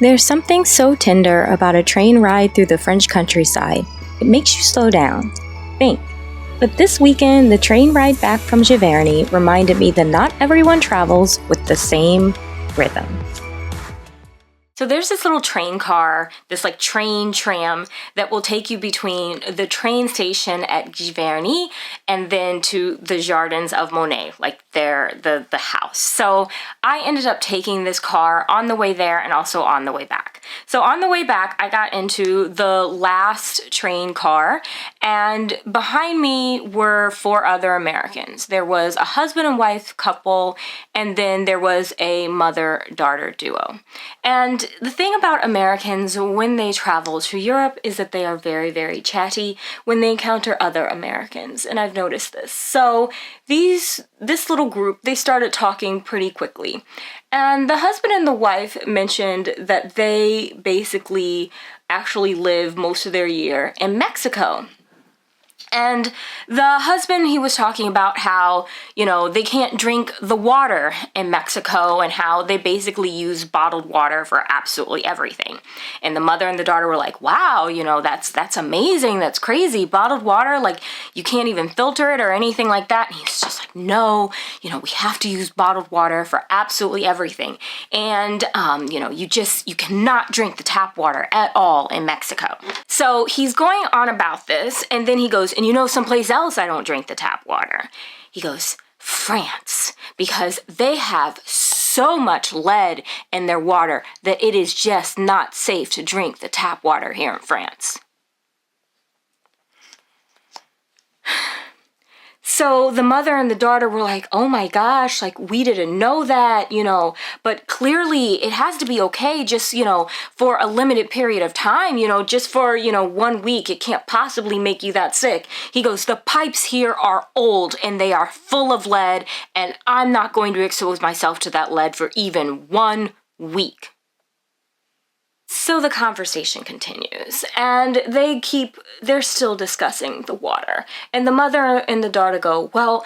There's something so tender about a train ride through the French countryside. It makes you slow down, think. But this weekend, the train ride back from Giverny reminded me that not everyone travels with the same rhythm. So there's this little train car, this like train tram that will take you between the train station at Giverny and then to the Jardins of Monet, like the house. So I ended up taking this car on the way there and also on the way back. So on the way back, I got into the last train car, and behind me were 4 other Americans. There was a husband and wife couple, and then there was a mother-daughter duo. And the thing about Americans when they travel to Europe is that they are very, very chatty when they encounter other Americans, and I've noticed this. So this little group, they started talking pretty quickly. And the husband and the wife mentioned that they basically actually live most of their year in Mexico. And the husband, he was talking about how, they can't drink the water in Mexico and how they basically use bottled water for absolutely everything. And the mother and the daughter were like, wow, that's amazing. That's crazy. Bottled water, like you can't even filter it or anything like that. And he's just like, no, we have to use bottled water for absolutely everything. And, you cannot drink the tap water at all in Mexico. So he's going on about this, and then he goes, and someplace else I don't drink the tap water. He goes, France, because they have so much lead in their water that it is just not safe to drink the tap water here in France. So the mother and the daughter were like, oh my gosh, like we didn't know that, but clearly it has to be okay just, for a limited period of time, just for, 1 week. It can't possibly make you that sick. He goes, the pipes here are old and they are full of lead, and I'm not going to expose myself to that lead for even 1 week. So the conversation continues, and they're still discussing the water. And the mother and the daughter go, well,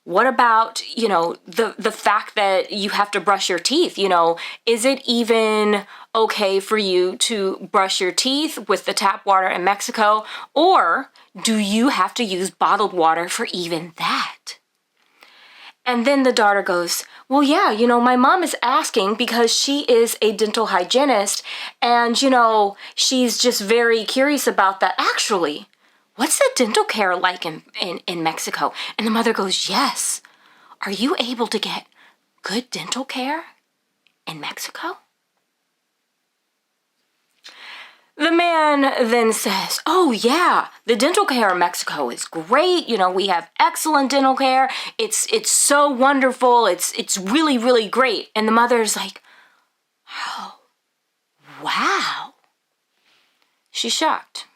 what about, the fact that you have to brush your teeth? Is it even okay for you to brush your teeth with the tap water in Mexico? Or do you have to use bottled water for even that? And then the daughter goes, well, yeah, my mom is asking because she is a dental hygienist, and, she's just very curious about that. Actually, what's the dental care like in Mexico? And the mother goes, yes. Are you able to get good dental care in Mexico? The man then says, oh yeah, the dental care in Mexico is great. We have excellent dental care. It's so wonderful. It's really, really great. And the mother's like, oh, wow. She's shocked.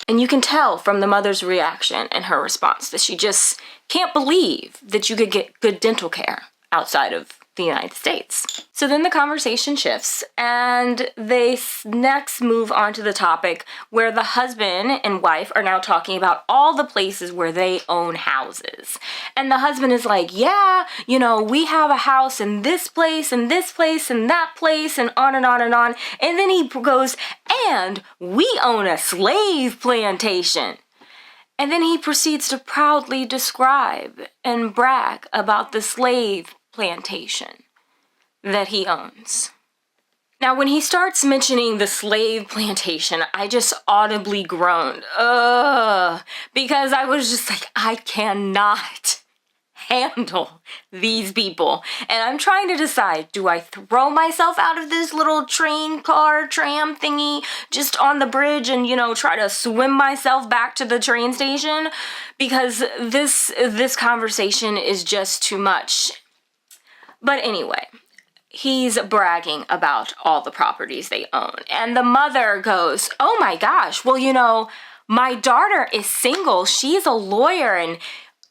And you can tell from the mother's reaction and her response that she just can't believe that you could get good dental care outside of the United States. So then the conversation shifts, and they next move on to the topic where the husband and wife are now talking about all the places where they own houses. And the husband is like, yeah, we have a house in this place and this place and that place, and on and on and on. And then he goes, and we own a slave plantation. And then he proceeds to proudly describe and brag about the slave plantation that he owns. Now, when he starts mentioning the slave plantation, I just audibly groaned, because I was just like, I cannot handle these people. And I'm trying to decide, do I throw myself out of this little tram thingy just on the bridge and, try to swim myself back to the train station? Because this conversation is just too much. But anyway, he's bragging about all the properties they own. And the mother goes, oh my gosh, well, my daughter is single. She's a lawyer, and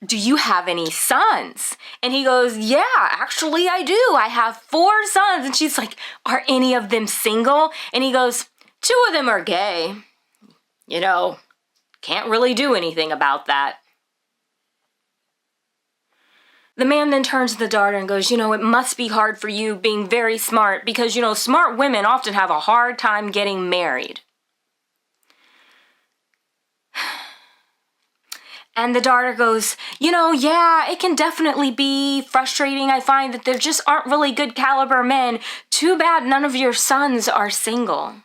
do you have any sons? And he goes, yeah, actually I do. I have 4 sons. And she's like, are any of them single? And he goes, 2 of them are gay. Can't really do anything about that. The man then turns to the daughter and goes, it must be hard for you being very smart because, smart women often have a hard time getting married. And the daughter goes, yeah, it can definitely be frustrating. I find that there just aren't really good caliber men. Too bad none of your sons are single.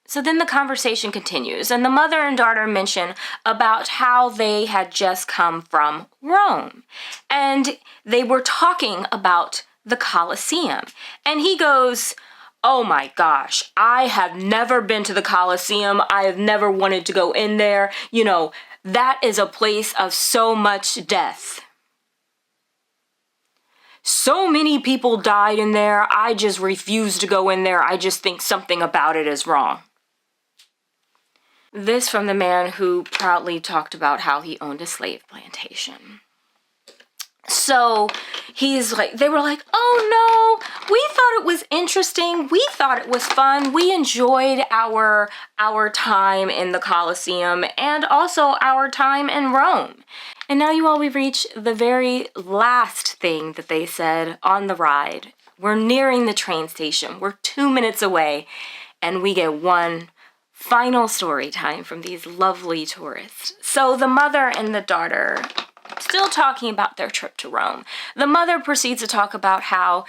So then the conversation continues, and the mother and daughter mention about how they had just come from Rome. And they were talking about the Colosseum. And he goes, oh my gosh, I have never been to the Colosseum. I have never wanted to go in there. That is a place of so much death. So many people died in there. I just refuse to go in there. I just think something about it is wrong. This from the man who proudly talked about how he owned a slave plantation. So they were like, oh no, we thought it was interesting. We thought it was fun. We enjoyed our time in the Colosseum and also our time in Rome. And now we've reached the very last thing that they said on the ride. We're nearing the train station. We're 2 minutes away, and we get one final story time from these lovely tourists. So the mother and the daughter still talking about their trip to Rome. The mother proceeds to talk about how,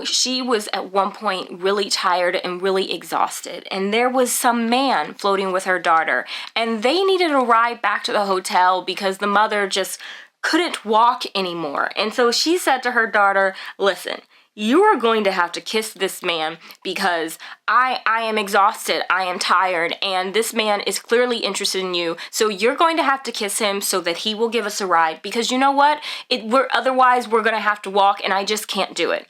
she was at one point really tired and really exhausted. And there was some man floating with her daughter. And they needed a ride back to the hotel because the mother just couldn't walk anymore. And so she said to her daughter, listen, you are going to have to kiss this man because I am exhausted, I am tired, and this man is clearly interested in you. So you're going to have to kiss him so that he will give us a ride because you know what? Otherwise we're going to have to walk and I just can't do it.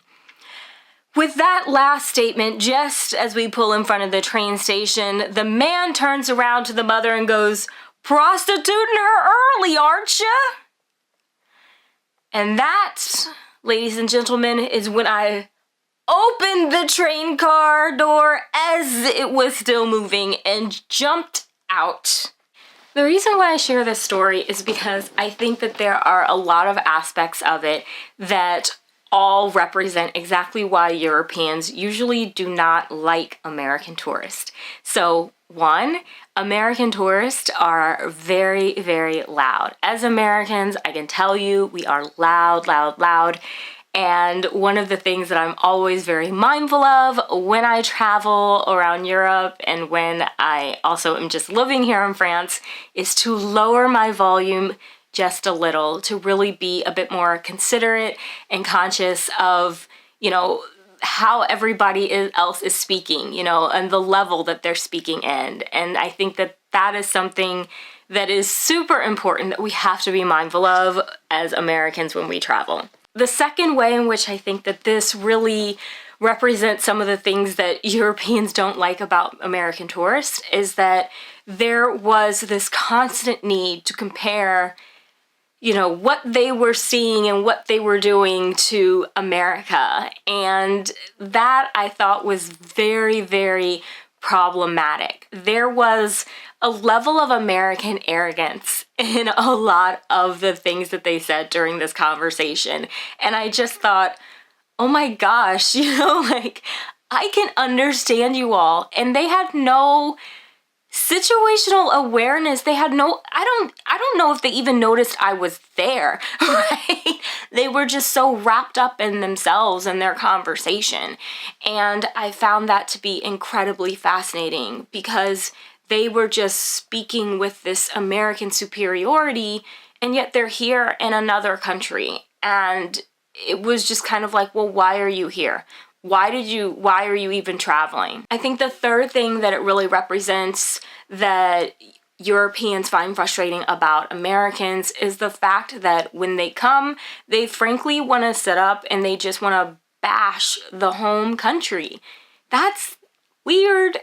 With that last statement, just as we pull in front of the train station, the man turns around to the mother and goes, prostituting her early, aren't you? And that, ladies and gentlemen, is when I opened the train car door as it was still moving and jumped out. The reason why I share this story is because I think that there are a lot of aspects of it that all represent exactly why Europeans usually do not like American tourists. So, one, American tourists are very, very loud. As Americans, I can tell you, we are loud, loud, loud. And one of the things that I'm always very mindful of when I travel around Europe and when I also am just living here in France is to lower my volume just a little, to really be a bit more considerate and conscious of, how everybody else is speaking, and the level that they're speaking in. And I think that is something that is super important that we have to be mindful of as Americans when we travel. The second way in which I think that this really represents some of the things that Europeans don't like about American tourists is that there was this constant need to compare what they were seeing and what they were doing to America. And that I thought was very, very problematic. There was a level of American arrogance in a lot of the things that they said during this conversation. And I just thought, oh my gosh, I can understand you all. And they had no situational awareness. They had no, I don't know if they even noticed I was there, right? They were just so wrapped up in themselves and their conversation. And I found that to be incredibly fascinating because they were just speaking with this American superiority, and yet they're here in another country. And it was just kind of like, well, why are you here? Why are you even traveling? I think the third thing that it really represents that Europeans find frustrating about Americans is the fact that when they come, they frankly want to sit up and they just want to bash the home country. That's weird.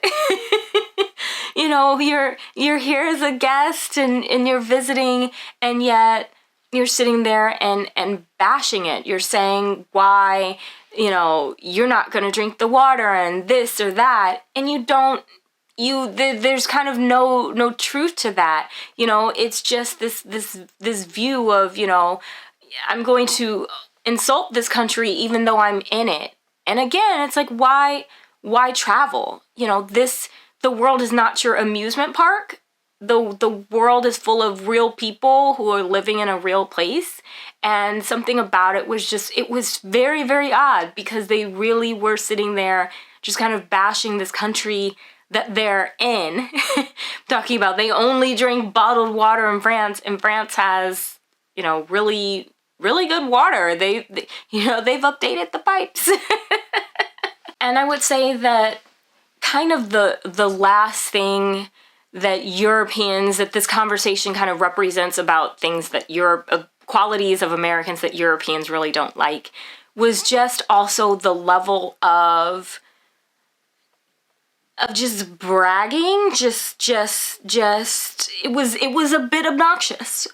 You're here as a guest and you're visiting, and yet you're sitting there and bashing it. You're saying why, you're not going to drink the water and this or that, and you don't there's kind of no truth to that. You know, it's just this view of, you know, I'm going to insult this country even though I'm in it. And again, it's like, why travel? You know, the world is not your amusement park. The world is full of real people who are living in a real place. And something about it was just, it was very, very odd, because they really were sitting there just kind of bashing this country that they're in. Talking about they only drink bottled water in France, and France has, you know, really, really good water. They you know, they've updated the pipes. And I would say that kind of the last thing that Europeans, that this conversation kind of represents about things that qualities of Americans that Europeans really don't like, was just also the level of just bragging, just it was a bit obnoxious.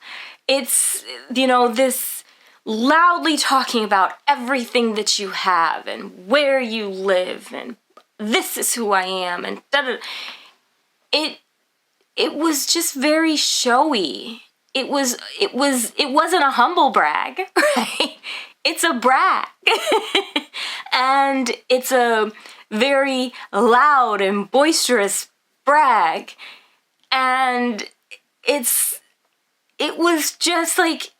It's, you know, this loudly talking about everything that you have and where you live and this is who I am and da-da. It was just very showy. It wasn't a humble brag, right? It's a brag. And it's a very loud and boisterous brag. And it was just like,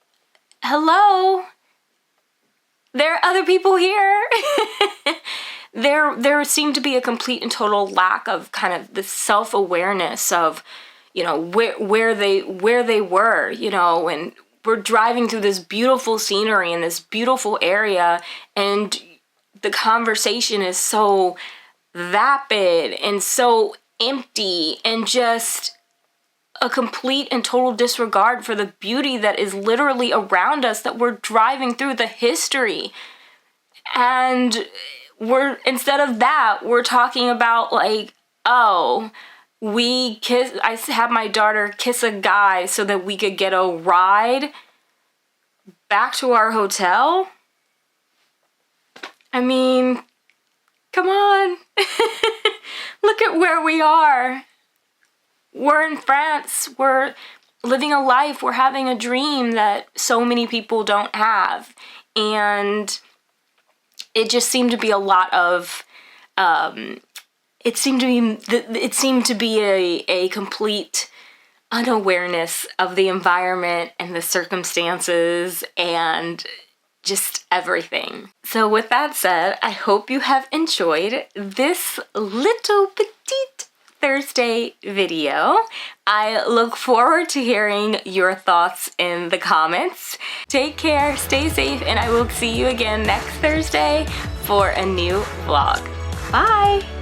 hello, there are other people here. There seemed to be a complete and total lack of kind of the self-awareness of, you know, where they were, you know, and we're driving through this beautiful scenery in this beautiful area, and the conversation is so vapid and so empty, and just a complete and total disregard for the beauty that is literally around us, that we're driving through the history. And instead of that, we're talking about like, oh, I had my daughter kiss a guy so that we could get a ride back to our hotel. I mean, come on. Look at where we are. We're in France. We're living a life. We're having a dream that so many people don't have. And it just seemed to be a lot of, it seemed to be a complete unawareness of the environment and the circumstances and just everything. So with that said, I hope you have enjoyed this little petite Thursday video. I look forward to hearing your thoughts in the comments. Take care, stay safe, and I will see you again next Thursday for a new vlog. Bye!